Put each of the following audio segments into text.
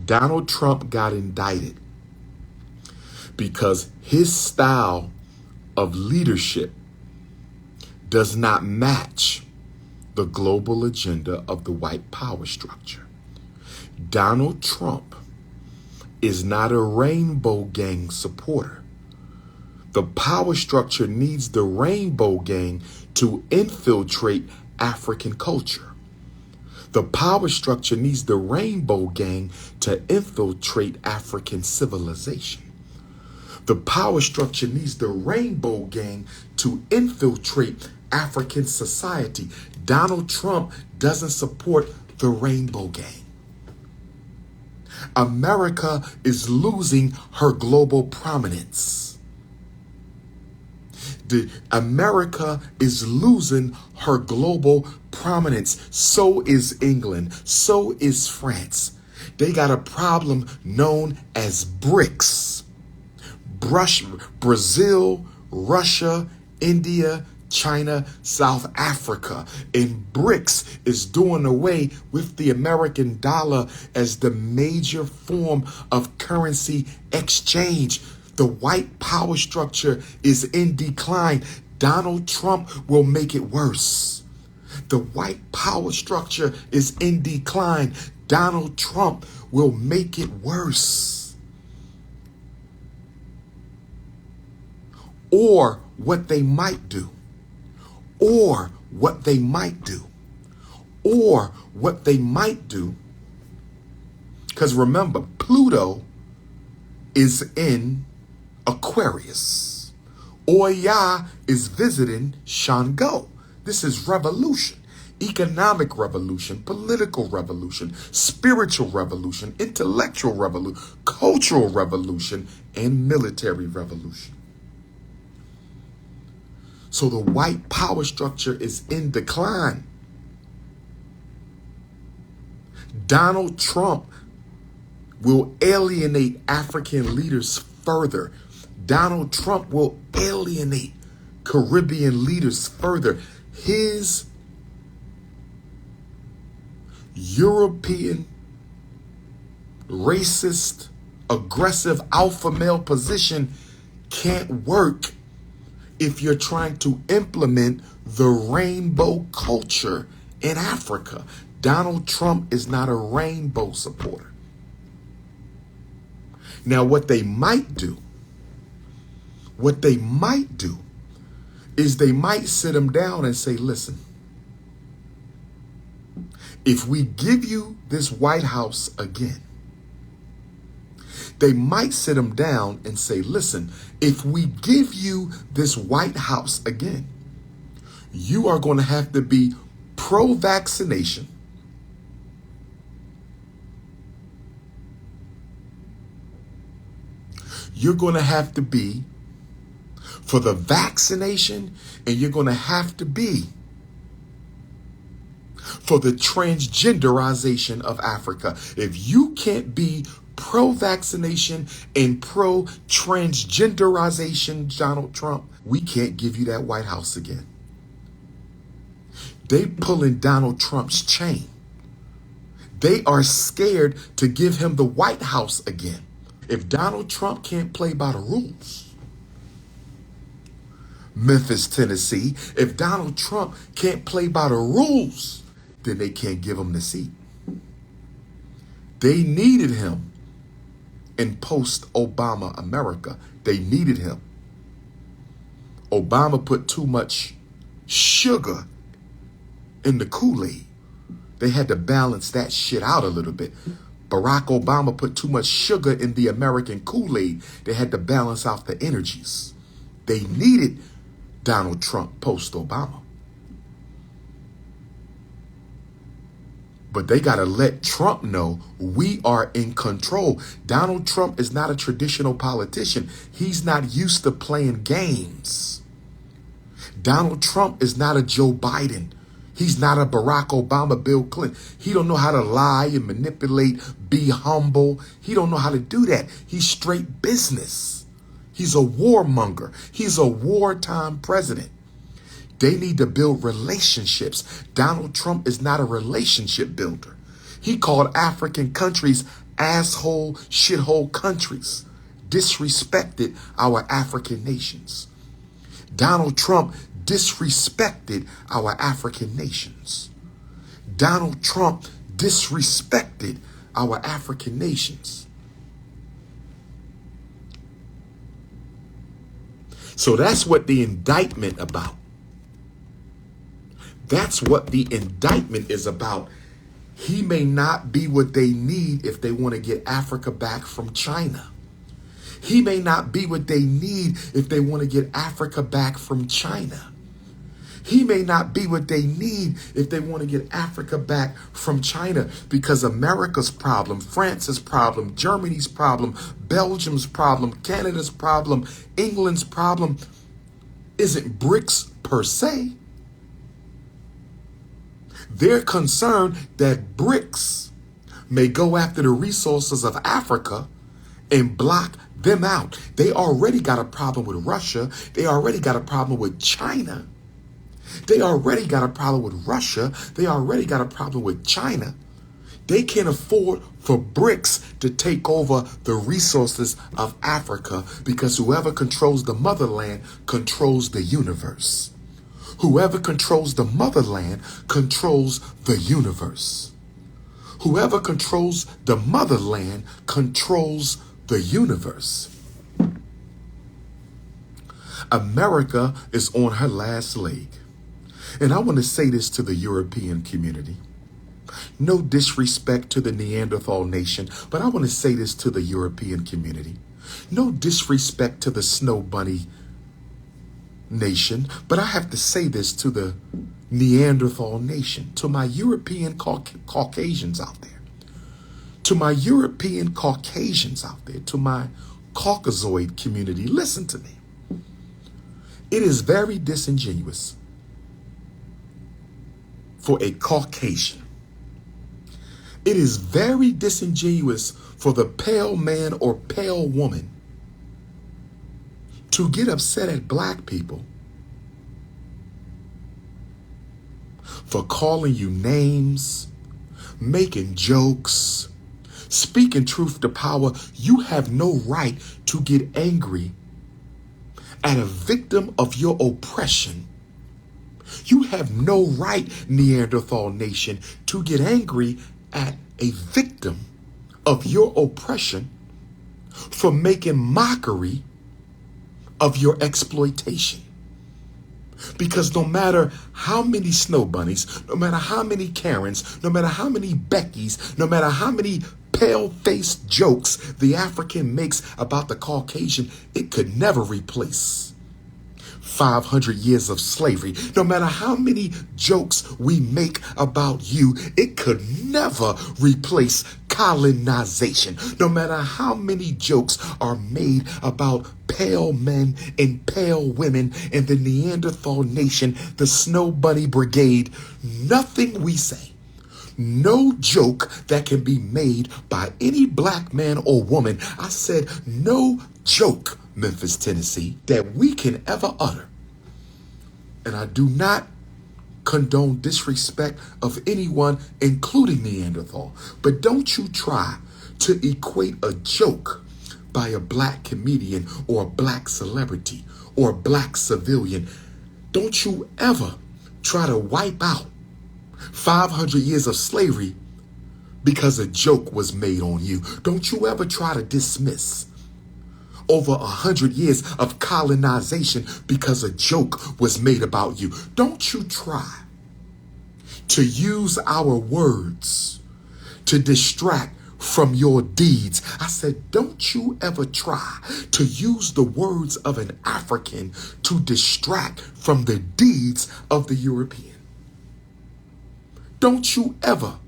Donald Trump got indicted because his style of leadership does not match the global agenda of the white power structure. Donald Trump is not a rainbow gang supporter. The power structure needs the rainbow gang to infiltrate African culture. The power structure needs the rainbow gang to infiltrate African civilization. The power structure needs the rainbow gang to infiltrate African society. Donald Trump doesn't support the rainbow gang. America is losing her global prominence. America is losing her global prominence. So is England. So is France. They got a problem known as BRICS. Brazil, Russia, India, China, South Africa. And BRICS is doing away with the American dollar as the major form of currency exchange. The white power structure is in decline. Donald Trump will make it worse. The white power structure is in decline. Donald Trump will make it worse. Or what they might do. Or what they might do. Or what they might do. Because remember, Pluto is in Aquarius. Oya is visiting Shango. This is revolution. Economic revolution, political revolution, spiritual revolution, intellectual revolution, cultural revolution, and military revolution. So the white power structure is in decline. Donald Trump will alienate African leaders further. Donald Trump will alienate Caribbean leaders further. His European, racist, aggressive alpha male position can't work if you're trying to implement the rainbow culture in Africa. Donald Trump is not a rainbow supporter. Now, what they might do is they might sit him down and say, listen, if we give you this White House again, they might sit him down and say, listen, if we give you this White House again, you are going to have to be pro-vaccination. You're going to have to be for the vaccination, and you're going to have to be for the transgenderization of Africa. If you can't be pro-vaccination and pro-transgenderization, Donald Trump, we can't give you that White House again. They pulling Donald Trump's chain. They are scared to give him the White House again. If Donald Trump can't play by the rules, Memphis, Tennessee, if Donald Trump can't play by the rules, then they can't give him the seat. They needed him in post-Obama America. They needed him. Obama put too much sugar in the Kool-Aid. They had to balance that shit out a little bit. Barack Obama put too much sugar in the American Kool-Aid. They had to balance out the energies. They needed Donald Trump post-Obama. But they got to let Trump know we are in control. Donald Trump is not a traditional politician. He's not used to playing games. Donald Trump is not a Joe Biden. He's not a Barack Obama, Bill Clinton. He don't know how to lie and manipulate, be humble. He don't know how to do that. He's straight business. He's a warmonger. He's a wartime president. They need to build relationships. Donald Trump is not a relationship builder. He called African countries asshole, shithole countries disrespected our African nations. Donald Trump disrespected our African nations. Donald Trump disrespected our African nations. So that's what the indictment about. That's what the indictment is about. He may not be what they need if they want to get Africa back from China. He may not be what they need if they want to get Africa back from China. He may not be what they need if they want to get Africa back from China, because America's problem, France's problem, Germany's problem, Belgium's problem, Canada's problem, England's problem isn't BRICS per se. They're concerned that BRICS may go after the resources of Africa and block them out. They already got a problem with Russia. They already got a problem with China. They already got a problem with Russia. They already got a problem with China. They can't afford for BRICS to take over the resources of Africa, because whoever controls the motherland controls the universe. Whoever controls the motherland controls the universe. Whoever controls the motherland controls the universe. America is on her last leg. And I want to say this to the European community. No disrespect to the Neanderthal nation, but I want to say this to the European community. No disrespect to the Snow Bunny nation, but I have to say this to the Neanderthal nation, to my European Caucasians out there, to my European Caucasians out there, to my Caucasoid community. Listen to me. It is very disingenuous for a Caucasian. It is very disingenuous for the pale man or pale woman to get upset at black people for calling you names, making jokes, speaking truth to power. You have no right to get angry at a victim of your oppression. You have no right, Neanderthal nation, to get angry at a victim of your oppression for making mockery of your exploitation. Because no matter how many Snow Bunnies, no matter how many Karens, no matter how many Beckys, no matter how many pale-faced jokes the African makes about the Caucasian, it could never replace 500 years of slavery. No matter how many jokes we make about you, it could never replace colonization. No matter how many jokes are made about pale men and pale women in the Neanderthal nation, the Snow Bunny Brigade, nothing we say, no joke that can be made by any black man or woman, I said no joke, Memphis, Tennessee, that we can ever utter. And I do not condone disrespect of anyone, including Neanderthal. But don't you try to equate a joke by a black comedian or a black celebrity or a black civilian. Don't you ever try to wipe out 500 years of slavery because a joke was made on you. Don't you ever try to dismiss over 100 years of colonization because a joke was made about you. Don't you try to use our words to distract from your deeds. I said, don't you ever try to use the words of an African to distract from the deeds of the European. Don't you ever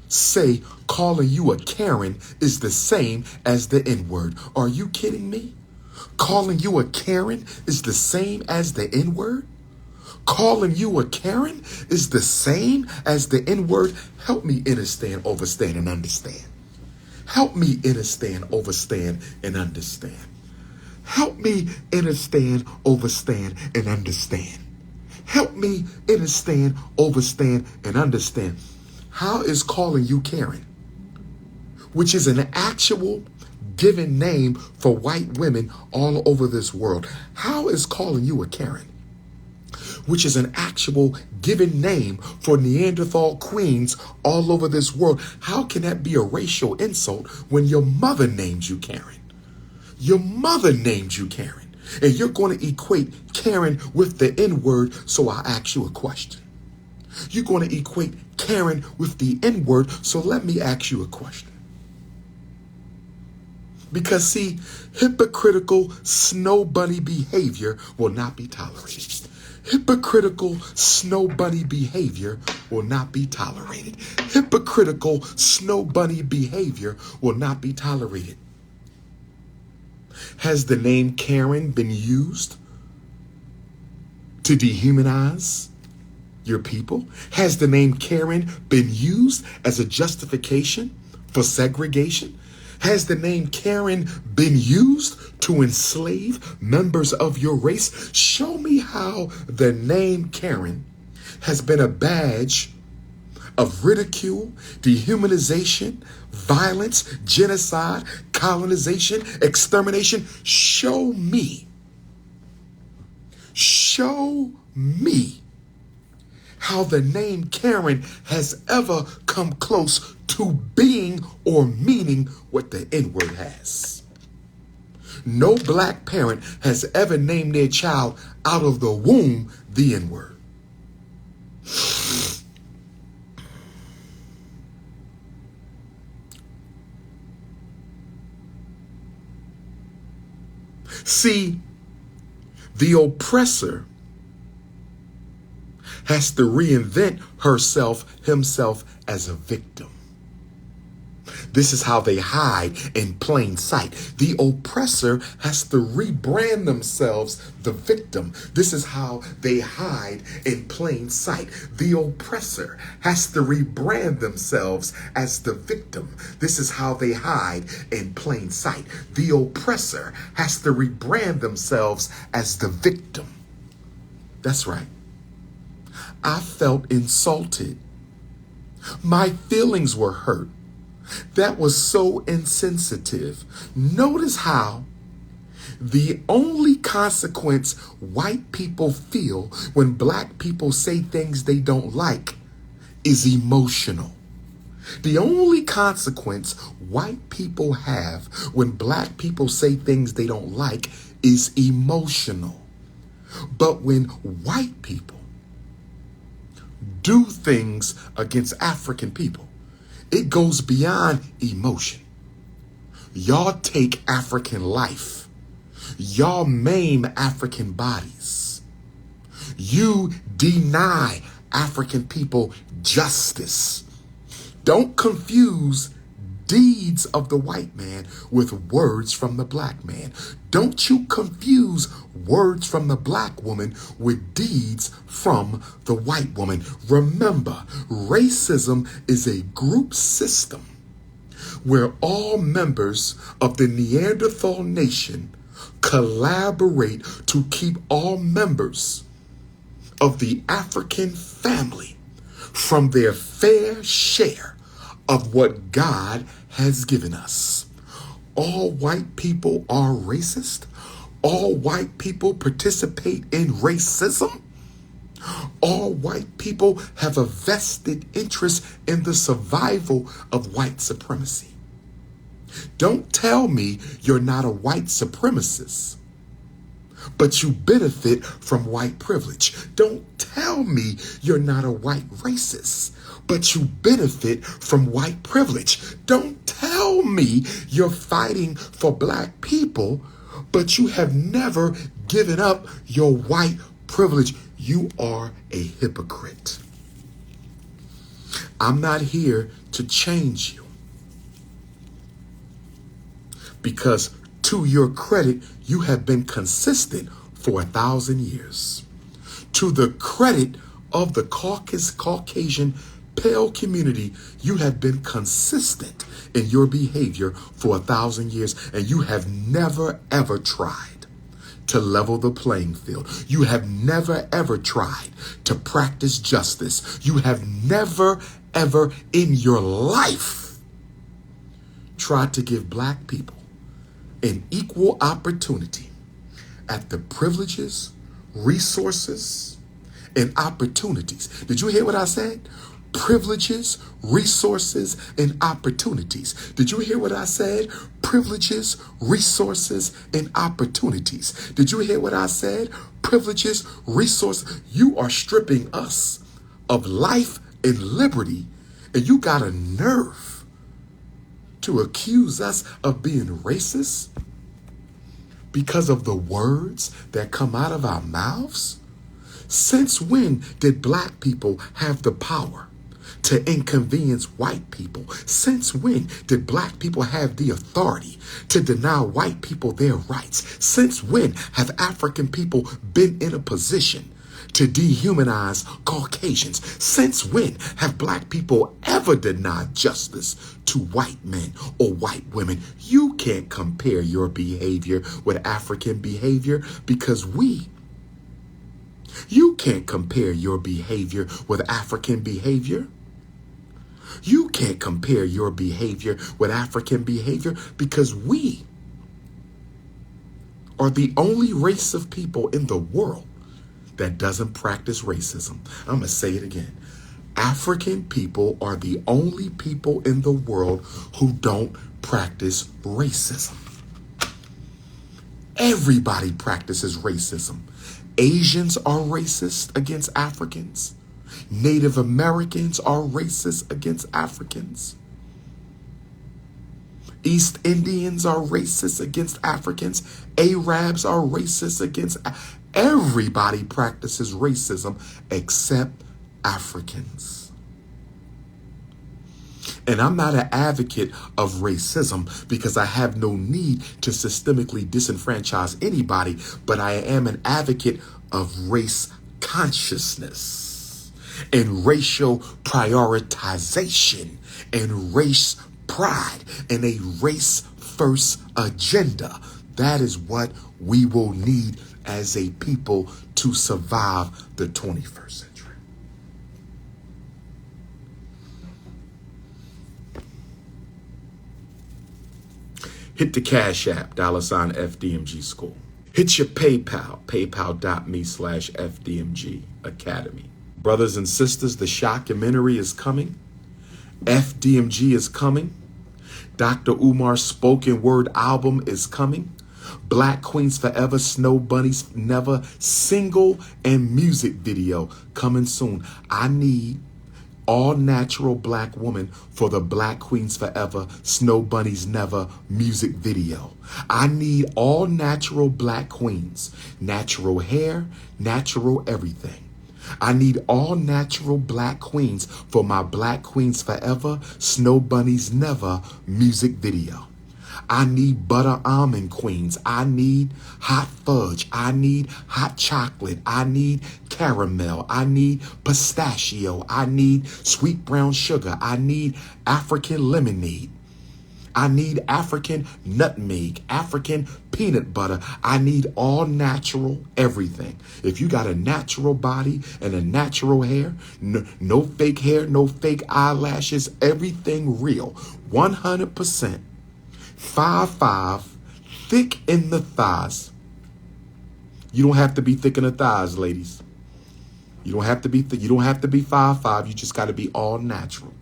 say calling you a Karen is the same as the N-word. Are you kidding me? Calling you a Karen is the same as the N-word? Calling you a Karen is the same as the N-word? Help me understand, overstand, and understand. Help me understand, overstand, and understand. Help me understand, overstand, and understand. Help me understand, overstand, and understand. How is calling you Karen which is an actual given name for white women all over this world. How is calling you a Karen, which is an actual given name for Neanderthal queens all over this world, how can that be a racial insult when your mother named you Karen? Your mother named you Karen. And you're going to equate Karen with the N-word, so I'll ask you a question. You're going to equate Karen with the N-word, so let me ask you a question. Because see, hypocritical snow bunny behavior will not be tolerated. Hypocritical snow bunny behavior will not be tolerated. Hypocritical snow bunny behavior will not be tolerated. Has the name Karen been used to dehumanize your people? Has the name Karen been used as a justification for segregation? Has the name Karen been used to enslave members of your race? Show me how the name Karen has been a badge of ridicule, dehumanization, violence, genocide, colonization, extermination. Show me how the name Karen has ever come close to being or meaning what the N-word has. No black parent has ever named their child out of the womb the N-word. See, the oppressor has to reinvent himself as a victim. This is how they hide in plain sight. The oppressor has to rebrand themselves the victim. This is how they hide in plain sight. The oppressor has to rebrand themselves as the victim. This is how they hide in plain sight. The oppressor has to rebrand themselves as the victim. That's right. I felt insulted. My feelings were hurt. That was so insensitive. Notice how the only consequence white people feel when black people say things they don't like is emotional. The only consequence white people have when black people say things they don't like is emotional. But when white people do things against African people, it goes beyond emotion. Y'all take African life. Y'all maim African bodies. You deny African people justice. Don't confuse deeds of the white man with words from the black man. Don't you confuse words from the black woman with deeds from the white woman. Remember, racism is a group system where all members of the Neanderthal nation collaborate to keep all members of the African family from their fair share of what God has given us. All white people are racist. All white people participate in racism. All white people have a vested interest in the survival of white supremacy. Don't tell me you're not a white supremacist, but you benefit from white privilege. Don't tell me you're not a white racist, but you benefit from white privilege. Don't tell me you're fighting for black people, but you have never given up your white privilege. You are a hypocrite. I'm not here to change you, because to your credit, you have been consistent for 1,000 years. To the credit of the Caucasian pale community, you have been consistent in your behavior for 1,000 years, and you have never ever tried to level the playing field. You have never ever tried to practice justice. You have never ever in your life tried to give black people an equal opportunity at the privileges, resources, and opportunities. Did you hear what I said? Privileges, resources, and opportunities. Did you hear what I said? Privileges, resources, and opportunities. Did you hear what I said? Privileges, resources. You are stripping us of life and liberty, and you got a nerve to accuse us of being racist because of the words that come out of our mouths? Since when did black people have the power to inconvenience white people? Since when did black people have the authority to deny white people their rights? Since when have African people been in a position to dehumanize Caucasians? Since when have black people ever denied justice to white men or white women? You can't compare your behavior with African behavior because you can't compare your behavior with African behavior. You can't compare your behavior with African behavior because we are the only race of people in the world that doesn't practice racism. I'm going to say it again. African people are the only people in the world who don't practice racism. Everybody practices racism. Asians are racist against Africans. Native Americans are racist against Africans. East Indians are racist against Africans. Arabs are racist against everybody practices racism except Africans. And I'm not an advocate of racism because I have no need to systemically disenfranchise anybody, but I am an advocate of race consciousness and racial prioritization and race pride and a race first agenda. That is what we will need as a people to survive the 21st century. Hit the Cash App, $ FDMG School. Hit your PayPal, paypal.me/FDMG Academy. Brothers and sisters, the shockumentary is coming. FDMG is coming. DR.UMAR's spoken word album is coming. Black Queens Forever, Snow Bunnies Never single and music video coming soon. I need all natural black woman for the Black Queens Forever, Snow Bunnies Never music video. I need all natural black queens, natural hair, natural everything. I need all natural black queens for my Black Queens Forever, Snow Bunnies Never music video. I need butter almond queens. I need hot fudge. I need hot chocolate. I need caramel. I need pistachio. I need sweet brown sugar. I need African lemonade. I need African nutmeg, African peanut butter. I need all natural everything. If you got a natural body and a natural hair, no fake hair, no fake eyelashes, everything real, 100%. 5'5", thick in the thighs. You don't have to be thick in the thighs, ladies. You don't have to be you don't have to be 5'5". You just got to be all natural.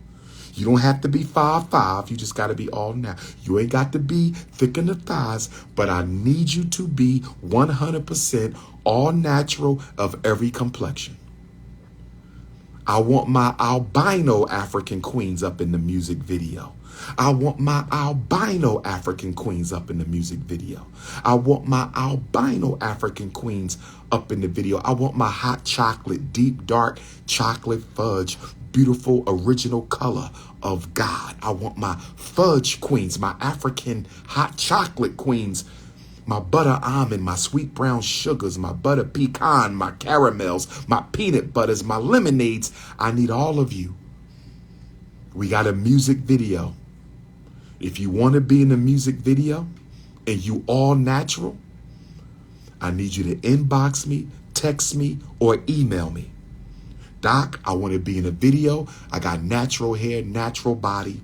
You don't have to be 5'5". You just got to be all natural. You ain't got to be thick in the thighs, but I need you to be 100% all natural of every complexion. I want my albino African queens up in the music video. I want my albino African queens up in the music video. I want my albino African queens up in the video. I want my hot chocolate, deep, dark chocolate fudge, beautiful, original color of God. I want my fudge queens, my African hot chocolate queens, my butter almond, my sweet brown sugars, my butter pecan, my caramels, my peanut butters, my lemonades. I need all of you. We got a music video. If you want to be in a music video and you all natural, I need you to inbox me, text me, or email me. Doc, I want to be in a video. I got natural hair, natural body.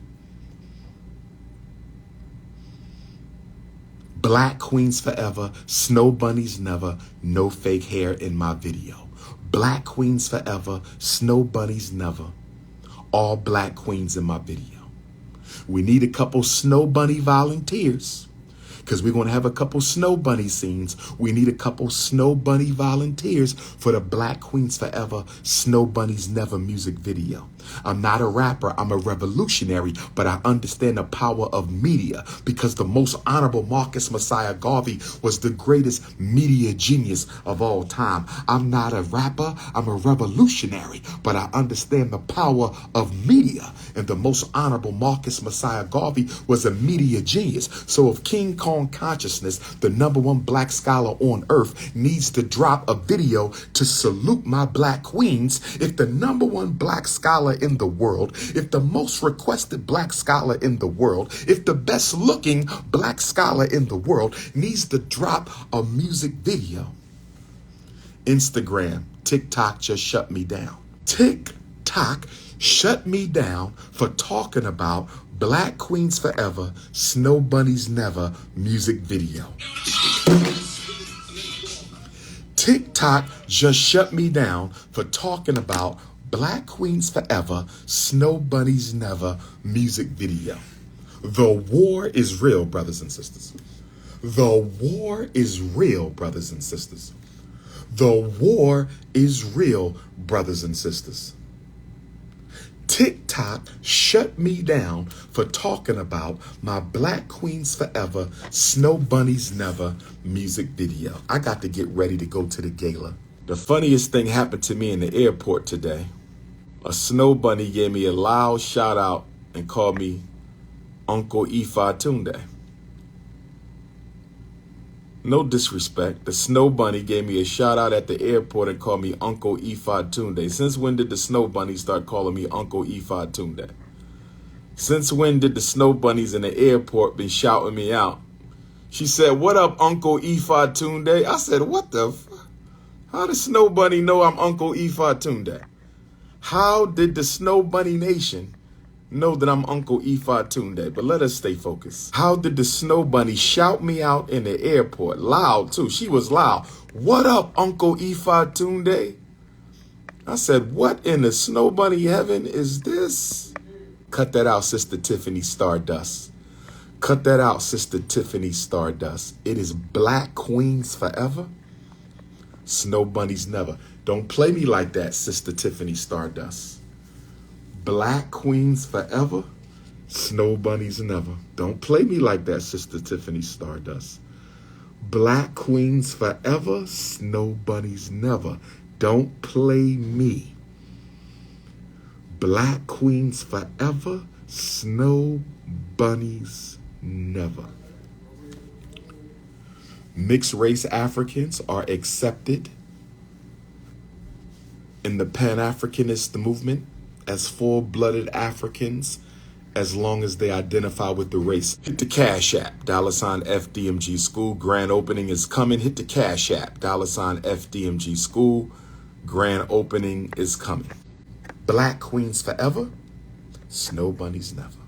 Black queens forever, snow bunnies never, no fake hair in my video. Black queens forever, snow bunnies never, all black queens in my video. We need a couple snow bunny volunteers because we're going to have a couple snow bunny scenes. We need a couple snow bunny volunteers for the Black Queens Forever, Snow Bunnies Never music video. I'm not a rapper, I'm a revolutionary, but I understand the power of media because the most honorable Marcus Messiah Garvey was the greatest media genius of all time. I'm not a rapper, I'm a revolutionary, but I understand the power of media. And the most honorable Marcus Messiah Garvey was a media genius. So if King Kong Consciousness, the #1 black scholar on earth, needs to drop a video to salute my black queens, if the #1 black scholar in the world, if the most requested black scholar in the world, if the best looking black scholar in the world needs to drop a music video, Instagram, TikTok just shut me down. TikTok shut me down for talking about Black Queens Forever, Snow Bunnies Never music video. TikTok just shut me down for talking about Black Queens Forever, Snow Bunnies Never music video. The war is real, brothers and sisters. The war is real, brothers and sisters. The war is real, brothers and sisters. TikTok shut me down for talking about my Black Queens Forever, Snow Bunnies Never music video. I got to get ready to go to the gala. The funniest thing happened to me in the airport today. A snow bunny gave me a loud shout out and called me Uncle Ifa Tunde. No disrespect. The snow bunny gave me a shout out at the airport and called me Uncle Ifa Tunde. Since when did the snow bunny start calling me Uncle Ifa Tunde? Since when did the snow bunnies in the airport been shouting me out? She said, "What up, Uncle Ifa Tunde?" I said, "What the fuck? How does snow bunny know I'm Uncle Ifa Tunde? How did the Snow Bunny Nation know that I'm Uncle Ifa Tunde?" But let us stay focused. How did the Snow Bunny shout me out in the airport? Loud, too. She was loud. "What up, Uncle Ifa Tunde?" I said, what in the Snow Bunny heaven is this? Cut that out, Sister Tiffany Stardust. Cut that out, Sister Tiffany Stardust. It is Black Queens Forever, Snow Bunnies Never. Don't play me like that, Sister Tiffany Stardust. Black Queens Forever, Snow Bunnies Never. Don't play me like that, Sister Tiffany Stardust. Black Queens Forever, Snow Bunnies Never. Don't play me. Black Queens Forever, Snow Bunnies Never. Mixed race Africans are accepted in the Pan-Africanist movement as full-blooded Africans as long as they identify with the race. Hit the Cash App, $FDMG School. Grand opening is coming. Hit the Cash App, $FDMG School. Grand opening is coming. Black Queens Forever, Snow Bunnies Never.